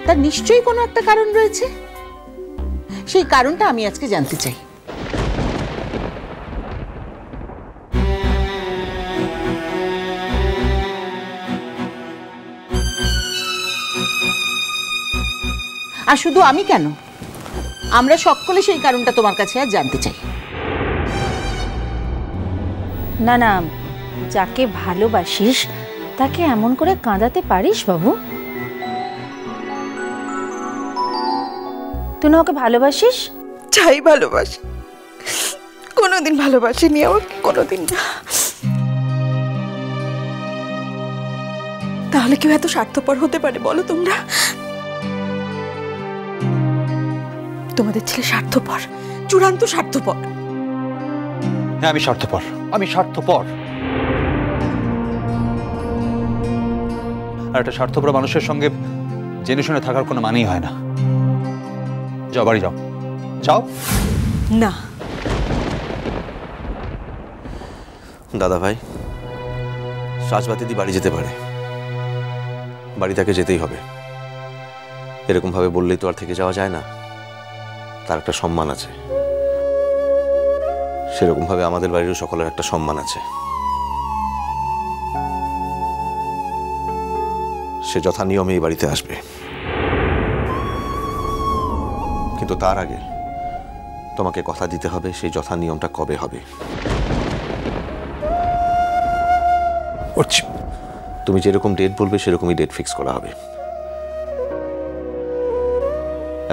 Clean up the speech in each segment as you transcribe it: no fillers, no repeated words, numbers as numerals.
তার নিশ্চয়ই কোনো একটা কারণ রয়েছে, সেই কারণটা আমি আজকে জানতে চাই। আর শুধু আমি কেন, আমরা সকলে সেই কারণটা তোমার কাছে আজ জানতে চাই। না না, যাকে ভালোবাসিস তাকে এমন করে কাঁদাতে পারিস বাবু? তুই না ওকে ভালোবাসিস? চাই ভালোবাসি, কোনোদিন ভালোবাসিনি আমাকে, কোনোদিন না। তাহলে কেউ এত স্বার্থপর হতে পারে বলো তোমরা? তোমাদের ছেলে স্বার্থপর, চূড়ান্ত স্বার্থপর। হ্যাঁ, আমি স্বার্থপর, আমি স্বার্থপর। আর একটা স্বার্থপর মানুষের সঙ্গে জেনে শুনে থাকার কোনো মানেই হয় না। যাও, বাড়ি যাও, যাও। না দাদা ভাই, সাজবাতিদি বাড়ি যেতে পারে, বাড়ি তাকে যেতেই হবে। এরকম ভাবে বললেই তো আর থেকে যাওয়া যায় না। তার একটা সম্মান আছে, সেরকম ভাবে আমাদের বাড়িরও সকলের একটা সম্মান আছে। সে যথা নিয়মে এই বাড়িতে আসবে, কিন্তু তার আগে তোমাকে কথা দিতে হবে সেই যথা নিয়মটা কবে হবে। তুমি যেরকম ডেট বলবে সেরকমই ডেট ফিক্স করা হবে।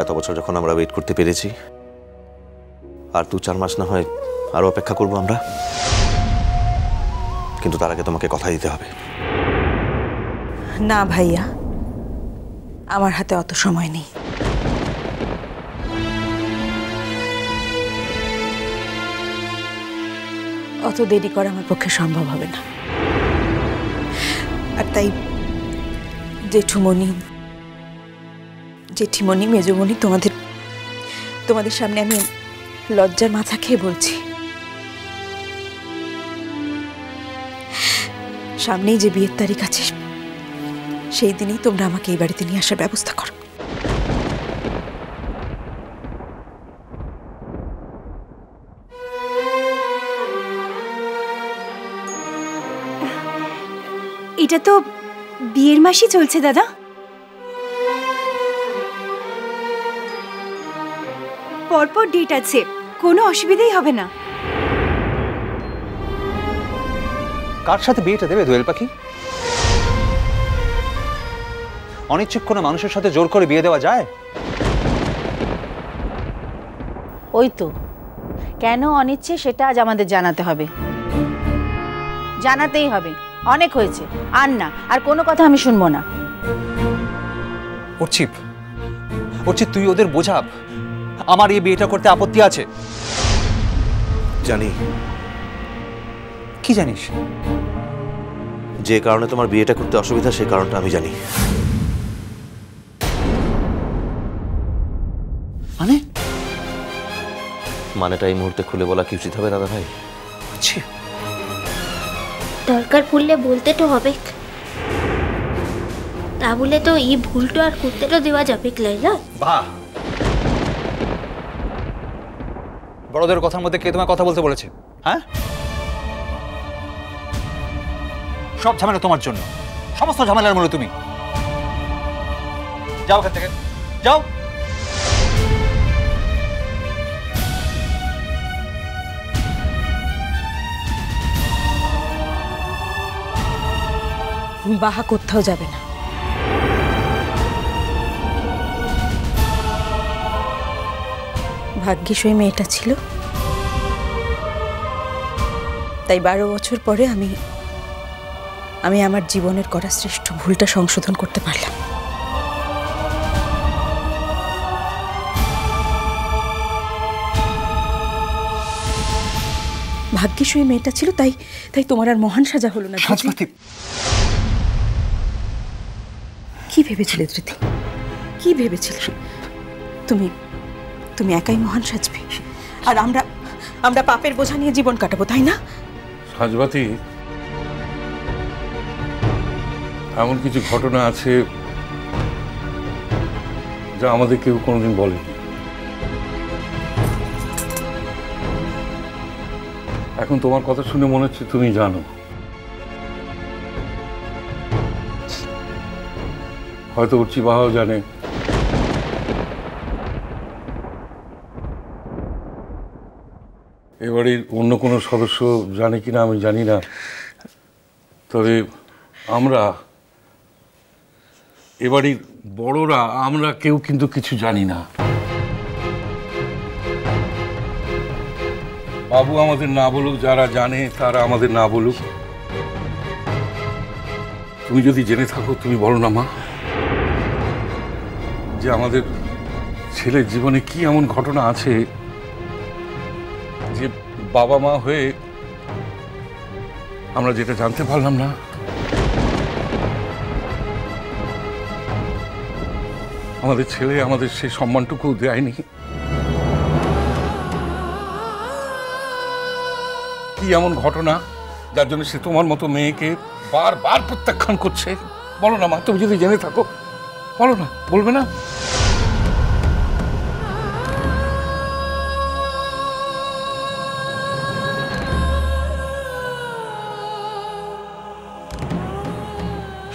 এত বছর যখন আমরা ওয়েট করতে পেরেছি, আর 2-4 মাস না হয় আরো অপেক্ষা করবো আমরা, কিন্তু তার আগে তোমাকে কথা দিতে হবে। না ভাইয়া, আমার হাতে অত সময় নেই। অত দেরি করা আমার পক্ষে সম্ভব হবে না। আর তাই জেঠিমণি, মেজমণি, তোমাদের সামনে আমি লজ্জার মাথা খেয়ে বলছি, সামনেই যে বিয়ের তারিখ আছে, সেই দিনই তোমরা আমাকে এই বাড়িতে নিয়ে আসার ব্যবস্থা করো। এটা তো বিয়ের মাসই চলছে দাদা। পরপর ডেট আছে, কোনো অসুবিধাই হবে না। কার সাথে বিয়েটা দেবে দোয়েল পাখি? অনিচ্ছুক কোনো মানুষের সাথে জোর করে বিয়ে দেওয়া যায়? ওই তো, কেন অনিচ্ছে সেটা আজ আমাদের জানাতে হবে, জানাতেই হবে। অনেক হয়েছে, আর না, আর কোনো কথা আমি শুনবো না। অর্চিত, তুই ওদের বোঝাব আমার এই বিয়েটা করতে আপত্তি আছে। জানি। কি জানিস? যে কারণে তোমার বিয়েটা করতে অসুবিধা, সেই কারণটা আমি জানি। মানেটা এই মুহূর্তে খুলে বলা কি উচিত হবে দাদা ভাই? দরকার পড়লে বলতে তো হবে, তা বলে তো এই ভুলটা আর করতে তো দেওয়া যাবে লাইলা। বাহ, বড়দের কথার মধ্যে কে তোমায় কথা বলতে বলেছে? হ্যাঁ, সব ঝামেলা তোমার জন্য, সমস্ত ঝামেলার মূলে তুমি। যাও এখান থেকে, যাও। বাহা কোথাও যাবে না। ভাগ্যিস ওই মেয়েটা ছিল, তাই 12 বছর পরে আমি আমার জীবনের করা শ্রেষ্ঠ ভুলটা সংশোধন করতে পারলাম। ভাগ্যিস ওই মেয়েটা ছিল, তাই তোমার আর মহান সাজা হলো না। কি ভেবেছিলে ধৃতি? কি ভেবেছিলে? তুমি একাই মহান সাজবে, আর আমরা পাপের বোঝা নিয়ে জীবন কাটাবো, তাই না? সাজবাতি, এমন কিছু ঘটনা আছে যা আমাদের কেউ কোনোদিন বলেনি। এখন তোমার কথা শুনে মনে হচ্ছে তুমি জানো। হয়তো উর্চি বাহাও জানে। এবাড়ির অন্য কোনো সদস্য জানে কিনা আমি জানি না, তবে আমরা এবাড়ির বড়রা আমরা কেউ কিন্তু কিছু জানি না। বাবু আমাদের না বলুক, যারা জানে তারা আমাদের না বলুক। তুমি যদি জেনে থাকো তুমি বলো না মা, যে আমাদের ছেলের জীবনে কি এমন ঘটনা আছে যে বাবা মা হয়ে আমরা যেটা জানতে পারলাম না। আমাদের ছেলে আমাদের সেই সম্মানটুকু দেয়নি। কি এমন ঘটনা যার জন্য সে তোমার মতো মেয়েকে বারবার প্রত্যাখ্যান করছে? বলো না মা, তুমি যদি জেনে থাকো বলো না, বলবে না?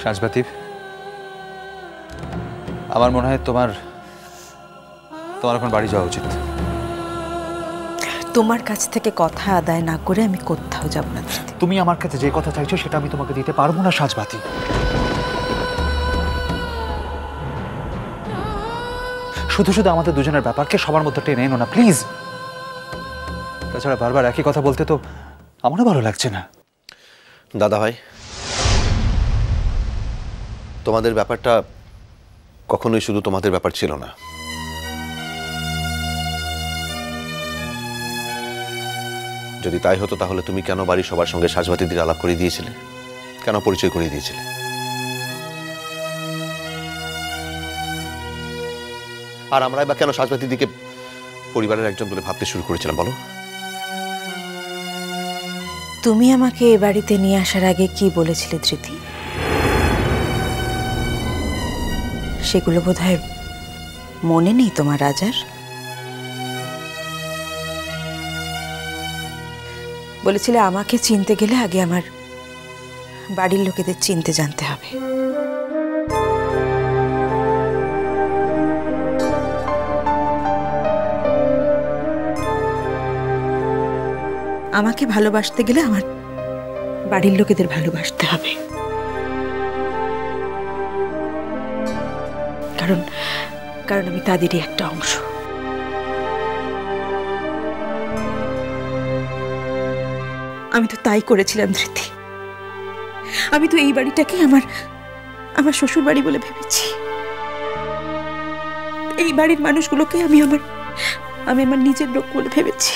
সাজবাতি, আমার মনে হয় তোমার এখন বাড়ি যাওয়া উচিত। তোমার কাছ থেকে কথা আদায় না করে আমি কোথাও যাব না। তুমি আমার কাছে যে কথা চাইছো সেটা আমি তোমাকে দিতে পারবো না সাজবাতি। শুধু শুধু আমাদের দুজনের ব্যাপারকে সবার মধ্যে টেনে এনো না প্লিজ। তাছাড়া বারবার একই কথা বলতে তো আমারও ভালো লাগছে না। দাদা ভাই, তোমাদের ব্যাপারটা কখনোই শুধু তোমাদের ব্যাপার ছিল না। যদি তাই হতো তাহলে তুমি কেন বাড়ি সবার সঙ্গে সাজবাতিদের আলাপ করে দিয়েছিলে, কেন পরিচয় করিয়ে দিয়েছিলে? আর আমরাই বা কেন সাজবাতিদিকে পরিবারের একজন বলে ভাবতে শুরু করেছিলাম বলো? তুমি আমাকে এ বাড়িতে নিয়ে আসার আগে কি বলেছিলে ধৃতি? সেগুলো বোধহয় মনে নেই তোমার রাজার? বলেছিলে আমাকে চিনতে গেলে আগে আমার বাড়ির লোকেদের চিনতে জানতে হবে। আমাকে ভালোবাসতে গেলে আমার বাড়ির লোকেদের ভালোবাসতে হবে। কারণ আমি তাদেরই একটা অংশ। আমি তো তাই করেছিলাম ধৃতি। আমি তো এই বাড়িটাকে আমার শ্বশুর বাড়ি বলে ভেবেছি। এই বাড়ির মানুষগুলোকে আমি আমার নিজের লোক বলে ভেবেছি।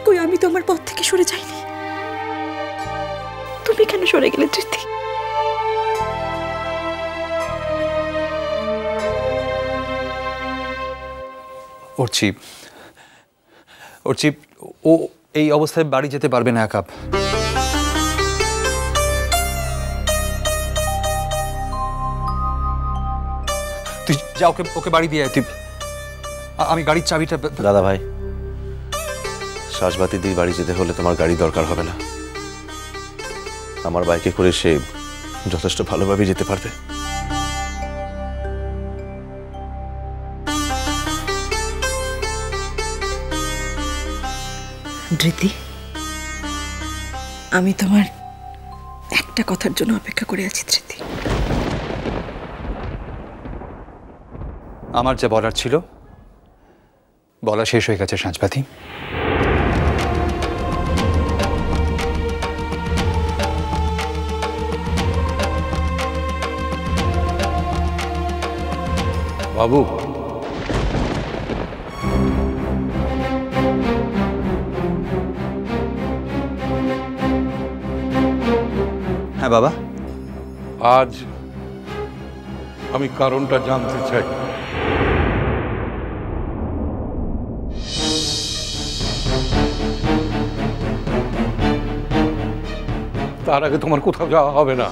কই, আমি তো আমার পথ থেকে সরে যাইনি। তুমি কেন সরে গেলে ধৃতি? অর্চি, ও এই অবস্থায় বাড়ি যেতে পারবে না একা। তুই যা, ওকে বাড়ি দিয়ে আয়। তুই, আমি গাড়ির চাবিটা। দাদা ভাই, সাজবাতিদির বাড়ি যেতে হলে তোমার গাড়ি দরকার হবে না। আমার বাইকে করে সে যথেষ্ট ভালোভাবে যেতে পারবে। ধৃতি, আমি তোমার একটা কথার জন্য অপেক্ষা করে আছি ধৃতি। আমার যা বলার ছিল বলা শেষ হয়ে গেছে সাজবাতি। বাবু, হ্যাঁ বাবা। আজ আমি কারণটা জানতে চাই। তার আগে তোমার কোথাও যাওয়া হবে না।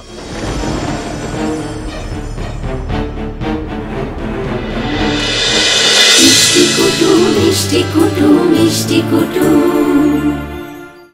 মিষ্টি কুটুম